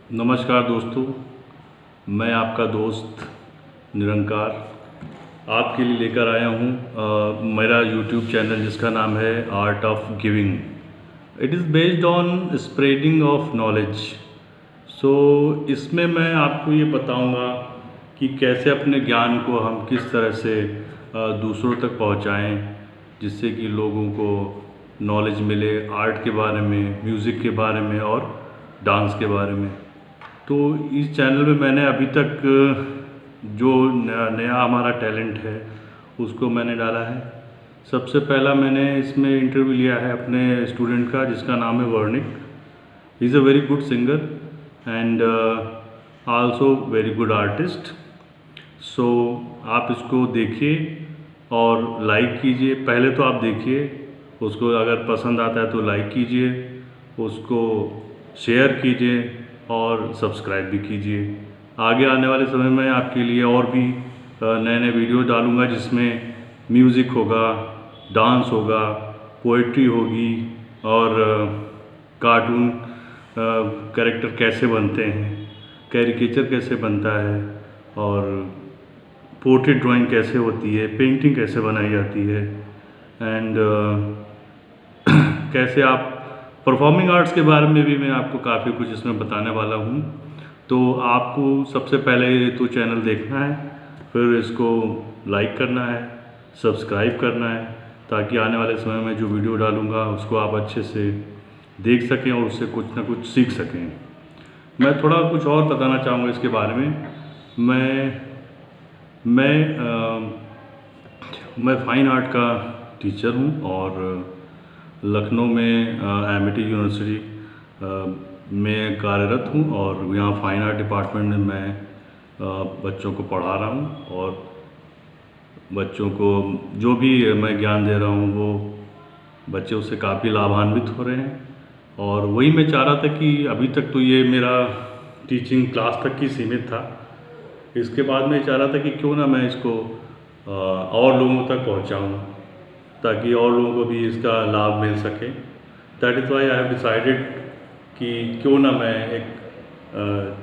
नमस्कार दोस्तों, मैं आपका दोस्त निरंकार आपके लिए लेकर आया हूँ मेरा यूट्यूब चैनल जिसका नाम है art of giving. It is based on spreading of knowledge. So इसमें मैं आपको ये बताऊँगा कि कैसे अपने ज्ञान को हम किस तरह से दूसरों तक पहुँचाएँ, जिससे कि लोगों को नॉलेज मिले आर्ट के बारे में, म्यूज़िक के बारे में और डांस के बारे में। तो इस चैनल में मैंने अभी तक जो नया हमारा टैलेंट है उसको मैंने डाला है। सबसे पहला मैंने इसमें इंटरव्यू लिया है अपने स्टूडेंट का जिसका नाम है Varnik. He is a very good singer and also very good artist. So आप इसको देखिए और लाइक कीजिए। पहले तो आप देखिए, उसको अगर पसंद आता है तो लाइक कीजिए, उसको शेयर कीजिए और सब्सक्राइब भी कीजिए। आगे आने वाले समय में आपके लिए और भी नए नए वीडियो डालूँगा जिसमें म्यूज़िक होगा, डांस होगा, पोइट्री होगी और कार्टून कैरेक्टर कैसे बनते हैं, कैरिकेचर कैसे बनता है और पोर्ट्रेट ड्राइंग कैसे होती है, पेंटिंग कैसे बनाई जाती है एंड कैसे आप परफॉर्मिंग आर्ट्स के बारे में भी मैं आपको काफ़ी कुछ इसमें बताने वाला हूँ। तो आपको सबसे पहले तो चैनल देखना है, फिर इसको लाइक करना है, सब्सक्राइब करना है, ताकि आने वाले समय में जो वीडियो डालूँगा उसको आप अच्छे से देख सकें और उससे कुछ ना कुछ सीख सकें। मैं थोड़ा कुछ और बताना चाहूँगा इसके बारे में। मैं फ़ाइन आर्ट का टीचर हूँ और लखनऊ में एमिटी यूनिवर्सिटी में कार्यरत हूँ और यहाँ फ़ाइन आर्ट डिपार्टमेंट में मैं बच्चों को पढ़ा रहा हूँ और बच्चों को जो भी मैं ज्ञान दे रहा हूँ वो बच्चे उससे काफ़ी लाभान्वित हो रहे हैं। और वही मैं चाह रहा था कि अभी तक तो ये मेरा टीचिंग क्लास तक ही सीमित था। इसके बाद मैं चाह रहा था कि क्यों ना मैं इसको और लोगों तक पहुँचाऊँ, ताकि और लोगों को भी इसका लाभ मिल सके। That is why I have decided कि क्यों ना मैं एक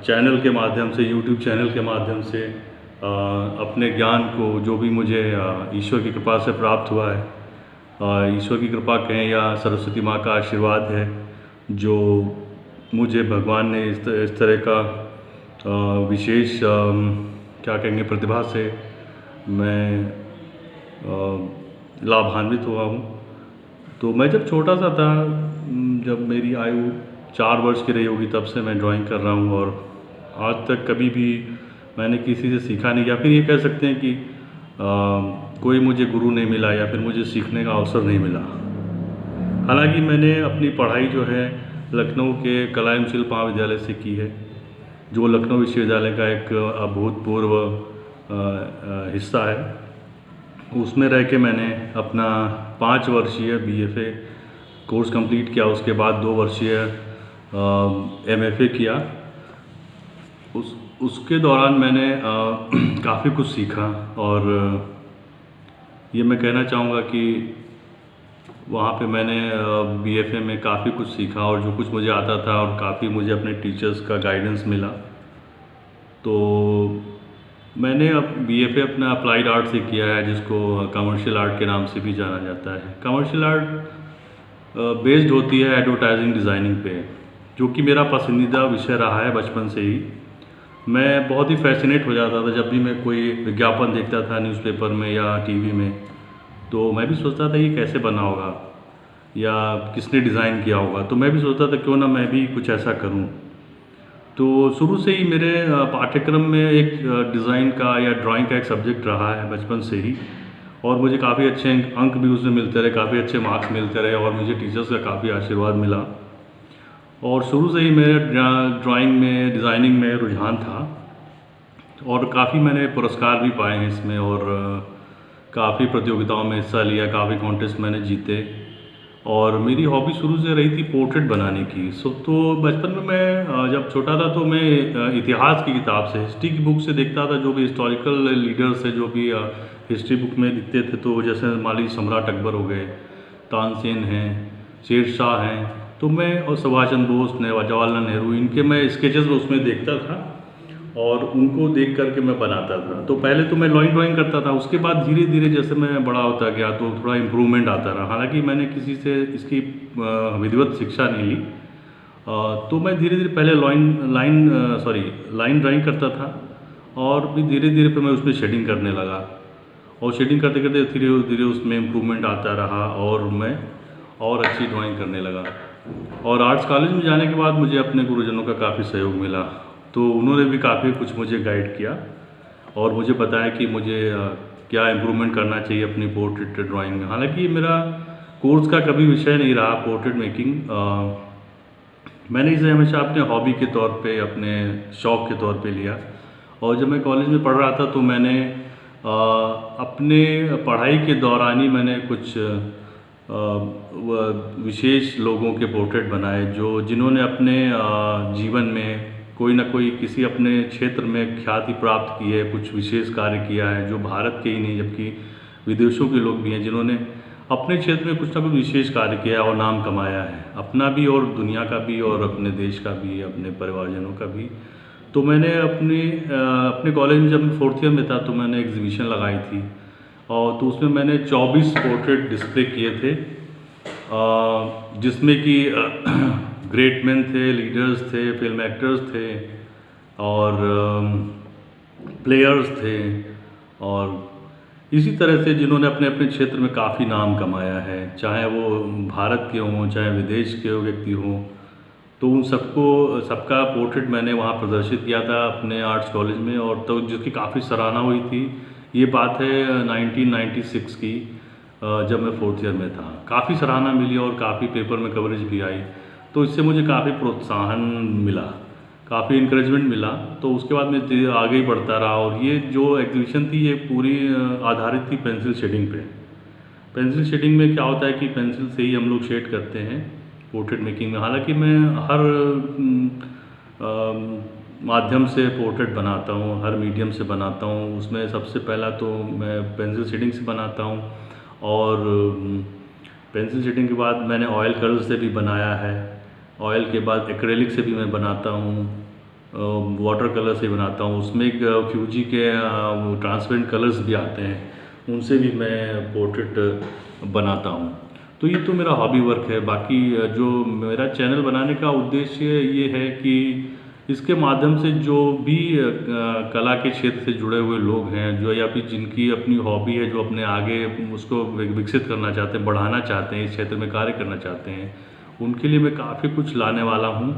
चैनल के माध्यम से, यूट्यूब चैनल के माध्यम से अपने ज्ञान को, जो भी मुझे ईश्वर की कृपा से प्राप्त हुआ है, ईश्वर की कृपा कहें या सरस्वती माँ का आशीर्वाद है, जो मुझे भगवान ने इस तरह का विशेष क्या कहेंगे प्रतिभा से मैं लाभान्वित हुआ हूँ। तो मैं जब छोटा सा था, जब मेरी आयु 4 वर्ष की रही होगी, तब से मैं ड्राइंग कर रहा हूँ और आज तक कभी भी मैंने किसी से सीखा नहीं, या फिर ये कह सकते हैं कि कोई मुझे गुरु नहीं मिला या फिर मुझे सीखने का अवसर नहीं मिला। हालांकि मैंने अपनी पढ़ाई जो है लखनऊ के कला एवं शिल्प महाविद्यालय से की है, जो लखनऊ विश्वविद्यालय का एक अभूतपूर्व हिस्सा है। उसमें रह के मैंने अपना 5 वर्षीय BFA कोर्स कंप्लीट किया। उसके बाद 2 वर्षीय MFA किया। उसके दौरान मैंने काफ़ी कुछ सीखा और ये मैं कहना चाहूँगा कि वहाँ पे मैंने BFA में काफ़ी कुछ सीखा और जो कुछ मुझे आता था और काफ़ी मुझे अपने टीचर्स का गाइडेंस मिला। तो मैंने अब BFA अपना अप्लाइड आर्ट से किया है, जिसको कमर्शियल आर्ट के नाम से भी जाना जाता है। कमर्शियल आर्ट बेस्ड होती है एडवर्टाइजिंग डिज़ाइनिंग पे, जो कि मेरा पसंदीदा विषय रहा है बचपन से ही। मैं बहुत ही फैसिनेट हो जाता था जब भी मैं कोई विज्ञापन देखता था न्यूज़पेपर में या टीवी में, तो मैं भी सोचता था ये कैसे बना होगा या किसने डिज़ाइन किया होगा। तो मैं भी सोचता था क्यों ना मैं भी कुछ ऐसा करूं। तो शुरू से ही मेरे पाठ्यक्रम में एक डिज़ाइन का या ड्राइंग का एक सब्जेक्ट रहा है बचपन से ही, और मुझे काफ़ी अच्छे अंक भी उसमें मिलते रहे, काफ़ी अच्छे मार्क्स मिलते रहे और मुझे टीचर्स का काफ़ी आशीर्वाद मिला। और शुरू से ही मेरे ड्राइंग में, डिज़ाइनिंग में रुझान था और काफ़ी मैंने पुरस्कार भी पाए हैं इसमें और काफ़ी प्रतियोगिताओं में हिस्सा लिया, काफ़ी कॉन्टेस्ट मैंने जीते। और मेरी हॉबी शुरू से रही थी पोर्ट्रेट बनाने की। तो बचपन में मैं जब छोटा था तो मैं इतिहास की किताब से, हिस्ट्री की बुक से देखता था, जो भी हिस्टोरिकल लीडर्स है, जो भी हिस्ट्री बुक में दिखते थे। तो जैसे मान लीजिए सम्राट अकबर हो गए, तानसेन हैं, शेरशाह हैं, तो मैं और सुभाष चंद्र बोस ने जवाहरलाल नेहरू इनके मैं स्केचेस उसमें देखता था और उनको देख करके मैं बनाता था। तो पहले तो मैं लाइन ड्राइंग करता था, उसके बाद धीरे धीरे जैसे मैं बड़ा होता गया तो थोड़ा इम्प्रूवमेंट आता रहा। हालांकि मैंने किसी से इसकी विधिवत शिक्षा नहीं ली। तो मैं धीरे धीरे पहले लाइन ड्राइंग करता था और भी धीरे धीरे फिर मैं उसमें शेडिंग करने लगा और शेडिंग करते करते धीरे धीरे उसमें इम्प्रूवमेंट आता रहा और मैं और अच्छी ड्राइंग करने लगा। और आर्ट्स कॉलेज में जाने के बाद मुझे अपने गुरुजनों का काफ़ी सहयोग मिला, तो उन्होंने भी काफ़ी कुछ मुझे गाइड किया और मुझे बताया कि मुझे क्या इम्प्रूवमेंट करना चाहिए अपनी पोर्ट्रेट ड्राइंग में। हालांकि मेरा कोर्स का कभी विषय नहीं रहा पोर्ट्रेट मेकिंग। मैंने इसे हमेशा अपने हॉबी के तौर पे, अपने शौक़ के तौर पे लिया। और जब मैं कॉलेज में पढ़ रहा था तो मैंने अपने पढ़ाई के दौरान ही मैंने कुछ विशेष लोगों के पोर्ट्रेट बनाए जिन्होंने अपने जीवन में कोई ना कोई किसी अपने क्षेत्र में ख्याति प्राप्त की है, कुछ विशेष कार्य किया है, जो भारत के ही नहीं जबकि विदेशों के लोग भी हैं जिन्होंने अपने क्षेत्र में कुछ ना कुछ विशेष कार्य किया है और नाम कमाया है, अपना भी और दुनिया का भी और अपने देश का भी, अपने परिवारजनों का भी। तो मैंने अपने कॉलेज में जब मैं 4th ईयर में था तो मैंने एग्जीबिशन लगाई थी और तो उसमें मैंने 24 पोर्ट्रेट डिस्प्ले किए थे, जिसमें कि ग्रेट मैन थे, लीडर्स थे, फिल्म एक्टर्स थे और प्लेयर्स थे और इसी तरह से जिन्होंने अपने अपने क्षेत्र में काफ़ी नाम कमाया है, चाहे वो भारत के हों चाहे विदेश के व्यक्ति हों। तो उन सबका पोर्ट्रेट मैंने वहाँ प्रदर्शित किया था अपने आर्ट्स कॉलेज में और तो जिसकी काफ़ी सराहना हुई थी। ये बात है 1996 की, जब मैं 4th ईयर में था। काफ़ी सराहना मिली और काफ़ी पेपर में कवरेज भी आई, तो इससे मुझे काफ़ी प्रोत्साहन मिला, काफ़ी इंकरेजमेंट मिला। तो उसके बाद मैं आगे ही बढ़ता रहा और ये जो एग्जीबिशन थी ये पूरी आधारित थी पेंसिल शेडिंग पे। पेंसिल शेडिंग में क्या होता है कि पेंसिल से ही हम लोग शेड करते हैं पोर्ट्रेट मेकिंग में। हालांकि मैं हर माध्यम से पोर्ट्रेट बनाता हूँ, हर मीडियम से बनाता हूँ। उसमें सबसे पहला तो मैं पेंसिल शेडिंग से बनाता हूँ और पेंसिल शेडिंग के बाद मैंने ऑयल कलर से भी बनाया है। ऑयल के बाद एक्रेलिक से भी मैं बनाता हूँ, वाटर कलर से बनाता हूँ। उसमें एक फ्यूजी के ट्रांसपेरेंट कलर्स भी आते हैं, उनसे भी मैं पोर्ट्रेट बनाता हूँ। तो ये तो मेरा हॉबी वर्क है। बाकी जो मेरा चैनल बनाने का उद्देश्य ये है कि इसके माध्यम से जो भी कला के क्षेत्र से जुड़े हुए लोग हैं, जो या फिर जिनकी अपनी हॉबी है, जो अपने आगे उसको विकसित करना चाहते हैं, बढ़ाना चाहते हैं, इस क्षेत्र में कार्य करना चाहते हैं, उनके लिए मैं काफ़ी कुछ लाने वाला हूँ।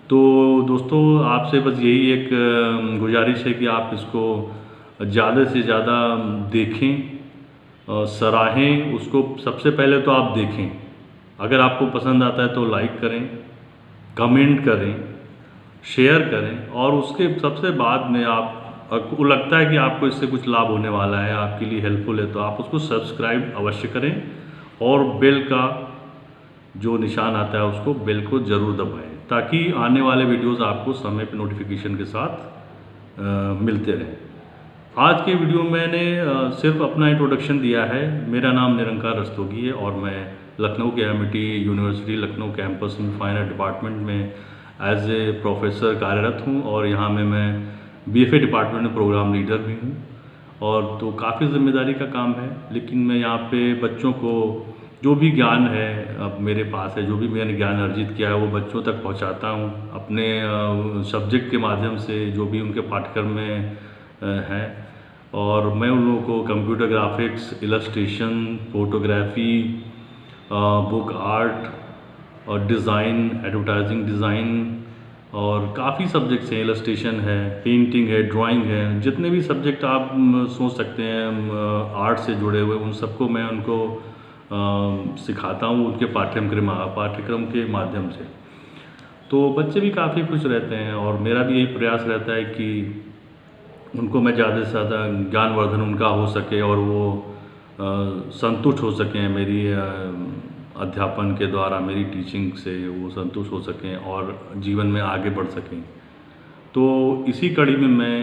तो दोस्तों, आपसे बस यही एक गुजारिश है कि आप इसको ज़्यादा से ज़्यादा देखें, सराहें उसको। सबसे पहले तो आप देखें, अगर आपको पसंद आता है तो लाइक करें, कमेंट करें, शेयर करें और उसके सबसे बाद में आपको लगता है कि आपको इससे कुछ लाभ होने वाला है, आपके लिए हेल्पफुल है, तो आप उसको सब्सक्राइब अवश्य करें और बेल का जो निशान आता है उसको बेल को ज़रूर दबाएं, ताकि आने वाले वीडियोस आपको समय पे नोटिफिकेशन के साथ मिलते रहें। आज के वीडियो में मैंने सिर्फ अपना इंट्रोडक्शन दिया है। मेरा नाम निरंकार रस्तोगी है और मैं लखनऊ के एमिटी यूनिवर्सिटी लखनऊ कैंपस में फाइन आर्ट डिपार्टमेंट में एज ए प्रोफेसर कार्यरत हूँ और यहाँ में मैं BFA डिपार्टमेंट में प्रोग्राम लीडर भी हूँ। और तो काफ़ी जिम्मेदारी का काम है, लेकिन मैं यहाँ पे बच्चों को जो भी ज्ञान है अब मेरे पास है, जो भी मैंने ज्ञान अर्जित किया है वो बच्चों तक पहुँचाता हूँ अपने सब्जेक्ट के माध्यम से, जो भी उनके पाठ्यक्रम में है। और मैं उन लोगों को computer graphics, illustration, photography, book art और डिज़ाइन, एडवर्टाइजिंग डिज़ाइन और काफ़ी सब्जेक्ट्स हैं, इलस्ट्रेशन है, पेंटिंग है, ड्राइंग है, जितने भी सब्जेक्ट आप सोच सकते हैं आर्ट से जुड़े हुए, उन सबको मैं उनको सिखाता हूँ उनके पाठ्यक्रम के माध्यम से। तो बच्चे भी काफ़ी खुश रहते हैं और मेरा भी यही प्रयास रहता है कि उनको मैं ज़्यादा से ज़्यादा ज्ञानवर्धन उनका हो सके और वो संतुष्ट हो सकें मेरी अध्यापन के द्वारा, मेरी टीचिंग से वो संतुष्ट हो सकें और जीवन में आगे बढ़ सकें। तो इसी कड़ी में मैं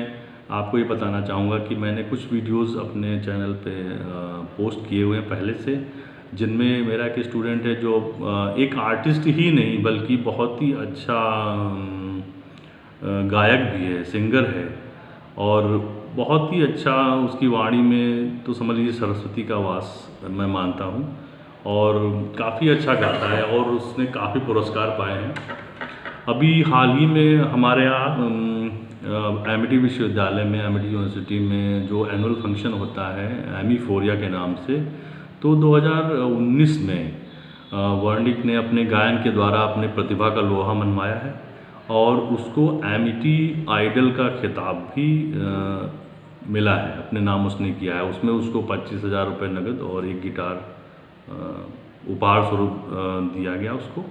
आपको ये बताना चाहूँगा कि मैंने कुछ वीडियोस अपने चैनल पे पोस्ट किए हुए हैं पहले से, जिनमें मेरा एक स्टूडेंट है जो एक आर्टिस्ट ही नहीं बल्कि बहुत ही अच्छा गायक भी है, सिंगर है, और बहुत ही अच्छा उसकी वाणी में तो समझ लीजिए सरस्वती का वास मैं मानता हूँ, और काफ़ी अच्छा गाता है और उसने काफ़ी पुरस्कार पाए हैं। अभी हाल ही में हमारे यहाँ एमिटी विश्वविद्यालय में, एमिटी यूनिवर्सिटी में जो एनुअल फंक्शन होता है एमी4या के नाम से, तो 2019 में वर्णिक ने अपने गायन के द्वारा अपने प्रतिभा का लोहा मनवाया है और उसको एमिटी आइडल का खिताब भी मिला है, अपने नाम उसने किया है। उसमें उसको 25,000 रुपये नगद और एक गिटार उपहार स्वरूप दिया गया उसको,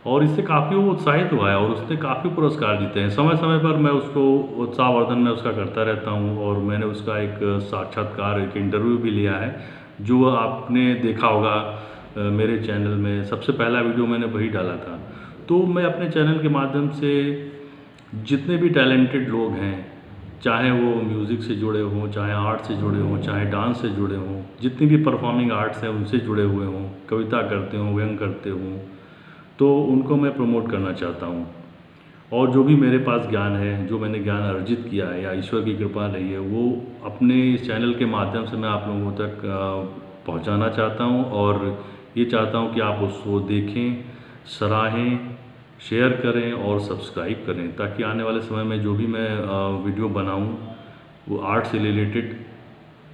और इससे काफ़ी वो उत्साहित हुआ है और उसने काफ़ी पुरस्कार जीते हैं। समय समय पर मैं उसको उत्साहवर्धन में उसका करता रहता हूँ, और मैंने उसका एक साक्षात्कार, एक इंटरव्यू भी लिया है जो आपने देखा होगा मेरे चैनल में। सबसे पहला वीडियो मैंने वही डाला था। तो मैं अपने चैनल के माध्यम से जितने भी टैलेंटेड लोग हैं, चाहे वो म्यूज़िक से जुड़े हों, चाहे आर्ट से जुड़े हों, चाहे डांस से जुड़े हों, जितनी भी परफॉर्मिंग आर्ट्स हैं उनसे जुड़े हुए हों, कविता करते हों, व्यंग करते हों, तो उनको मैं प्रमोट करना चाहता हूँ। और जो भी मेरे पास ज्ञान है, जो मैंने ज्ञान अर्जित किया है या ईश्वर की कृपा रही है, वो अपने इस चैनल के माध्यम से मैं आप लोगों तक पहुँचाना चाहता हूँ, और ये चाहता हूँ कि आप उसको देखें, सराहें, शेयर करें और सब्सक्राइब करें, ताकि आने वाले समय में जो भी मैं वीडियो बनाऊँ वो आर्ट से रिलेटेड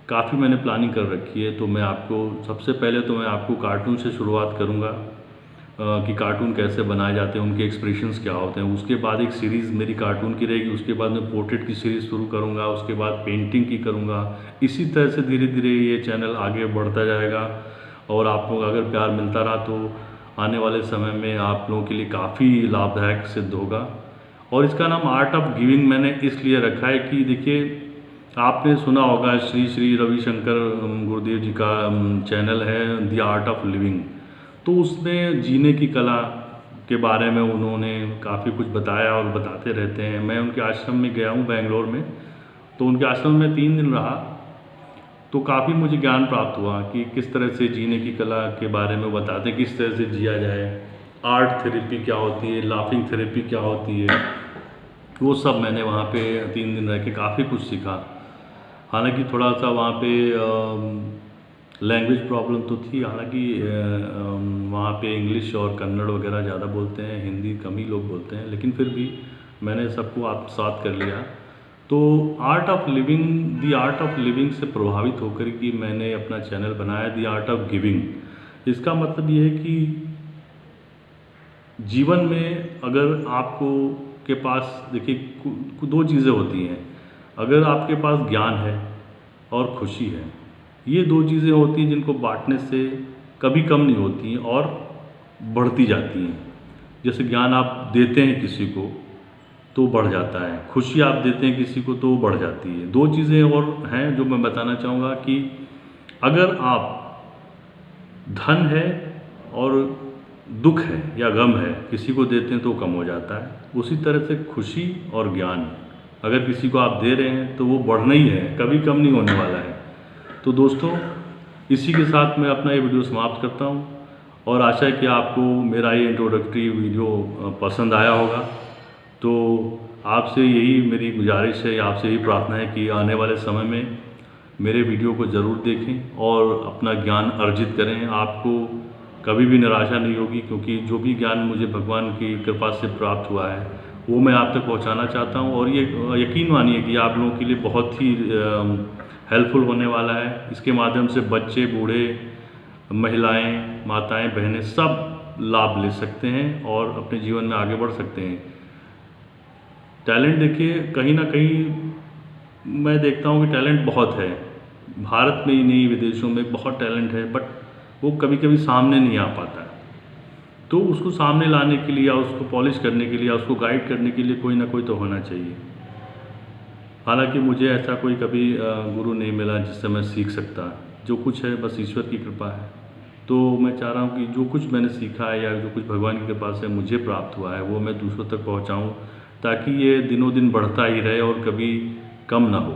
काफ़ी मैंने प्लानिंग कर रखी है। तो मैं आपको सबसे पहले तो मैं आपको कार्टून से शुरुआत करूँगा कि कार्टून कैसे बनाए जाते हैं, उनके एक्सप्रेशंस क्या होते हैं। उसके बाद एक सीरीज़ मेरी कार्टून की रहेगी, उसके बाद मैं पोर्ट्रेट की सीरीज़ शुरू करूँगा, उसके बाद पेंटिंग की करूँगा। इसी तरह से धीरे धीरे ये चैनल आगे बढ़ता जाएगा, और आप लोग अगर प्यार मिलता रहा तो आने वाले समय में आप लोगों के लिए काफ़ी लाभदायक सिद्ध होगा। और इसका नाम आर्ट ऑफ गिविंग मैंने इसलिए रखा है कि देखिए, आपने सुना होगा श्री श्री रविशंकर गुरुदेव जी का चैनल है द आर्ट ऑफ लिविंग। तो उसमें जीने की कला के बारे में उन्होंने काफ़ी कुछ बताया और बताते रहते हैं। मैं उनके आश्रम में गया हूँ बेंगलोर में, तो उनके आश्रम में 3 दिन रहा, तो काफ़ी मुझे ज्ञान प्राप्त हुआ कि किस तरह से जीने की कला के बारे में बताते हैं, किस तरह से जिया जाए, आर्ट थेरेपी क्या होती है, लाफिंग थेरेपी क्या होती है, वो सब मैंने वहाँ पे 3 दिन रह के काफ़ी कुछ सीखा। हालांकि थोड़ा सा वहाँ पे लैंग्वेज प्रॉब्लम तो थी, हालांकि वहाँ पे इंग्लिश और कन्नड़ वगैरह ज़्यादा बोलते हैं, हिंदी कम ही लोग बोलते हैं, लेकिन फिर भी मैंने सबको आत्मसात कर लिया। तो art of living, the art of living से प्रभावित होकर कि मैंने अपना चैनल बनाया द आर्ट ऑफ गिविंग। इसका मतलब ये है कि जीवन में अगर आपको के पास, देखिए 2 चीज़ें होती हैं। अगर आपके पास ज्ञान है और खुशी है, ये 2 चीज़ें होती हैं जिनको बांटने से कभी कम नहीं होती हैं और बढ़ती जाती हैं। जैसे ज्ञान आप देते हैं किसी को तो बढ़ जाता है, खुशी आप देते हैं किसी को तो बढ़ जाती है। 2 चीज़ें और हैं जो मैं बताना चाहूँगा कि अगर आप धन है और दुख है या गम है किसी को देते हैं तो कम हो जाता है। उसी तरह से खुशी और ज्ञान अगर किसी को आप दे रहे हैं तो वो बढ़ना ही है, कभी कम नहीं होने वाला है। तो दोस्तों, इसी के साथ मैं अपना ये वीडियो समाप्त करता हूँ, और आशा है कि आपको मेरा ये इंट्रोडक्टरी वीडियो पसंद आया होगा। तो आपसे यही मेरी गुजारिश है, आपसे यही प्रार्थना है कि आने वाले समय में मेरे वीडियो को ज़रूर देखें और अपना ज्ञान अर्जित करें। आपको कभी भी निराशा नहीं होगी, क्योंकि जो भी ज्ञान मुझे भगवान की कृपा से प्राप्त हुआ है वो मैं आप तक पहुंचाना चाहता हूं, और ये यकीन मानिए कि आप लोगों के लिए बहुत ही हेल्पफुल होने वाला है। इसके माध्यम से बच्चे, बूढ़े, महिलाएं, माताएं, बहनें सब लाभ ले सकते हैं और अपने जीवन में आगे बढ़ सकते हैं। टैलेंट देखिए, कहीं ना कहीं मैं देखता हूँ कि टैलेंट बहुत है, भारत में ही नहीं विदेशों में बहुत टैलेंट है, बट वो कभी कभी सामने नहीं आ पाता है। तो उसको सामने लाने के लिए या उसको पॉलिश करने के लिए या उसको गाइड करने के लिए कोई ना कोई तो होना चाहिए। हालांकि मुझे ऐसा कोई कभी गुरु नहीं मिला जिससे मैं सीख सकता, जो कुछ है बस ईश्वर की कृपा है। तो मैं चाह रहा हूँ कि जो कुछ मैंने सीखा है या जो कुछ भगवान की कृपा से मुझे प्राप्त हुआ है वो मैं दूसरों तक पहुँचाऊँ, ताकि ये दिनों दिन बढ़ता ही रहे और कभी कम ना हो।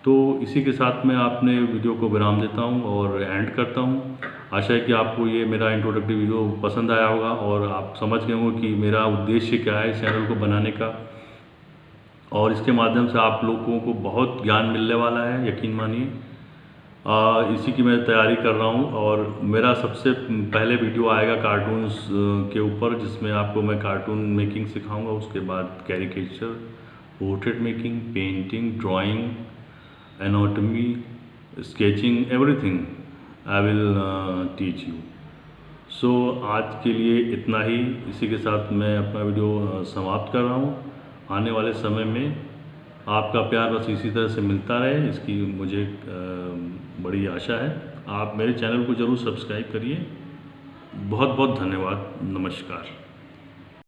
तो इसी के साथ मैं अपने वीडियो को विराम देता हूँ और एंड करता हूँ। आशा है कि आपको ये मेरा इंट्रोडक्टिव वीडियो पसंद आया होगा और आप समझ गए होंगे कि मेरा उद्देश्य क्या है इस चैनल को बनाने का, और इसके माध्यम से आप लोगों को बहुत ज्ञान मिलने वाला है, यकीन मानिए। इसी की मैं तैयारी कर रहा हूँ और मेरा सबसे पहले वीडियो आएगा कार्टून्स के ऊपर, जिसमें आपको मैं कार्टून मेकिंग सिखाऊंगा। उसके बाद caricature, portrait making, painting, drawing, anatomy, sketching, everything I will teach you. So आज के लिए इतना ही। इसी के साथ मैं अपना वीडियो समाप्त कर रहा हूँ। आने वाले समय में आपका प्यार बस इसी तरह से मिलता रहे, इसकी मुझे बड़ी आशा है। आप मेरे चैनल को ज़रूर सब्सक्राइब करिए। बहुत बहुत धन्यवाद। नमस्कार।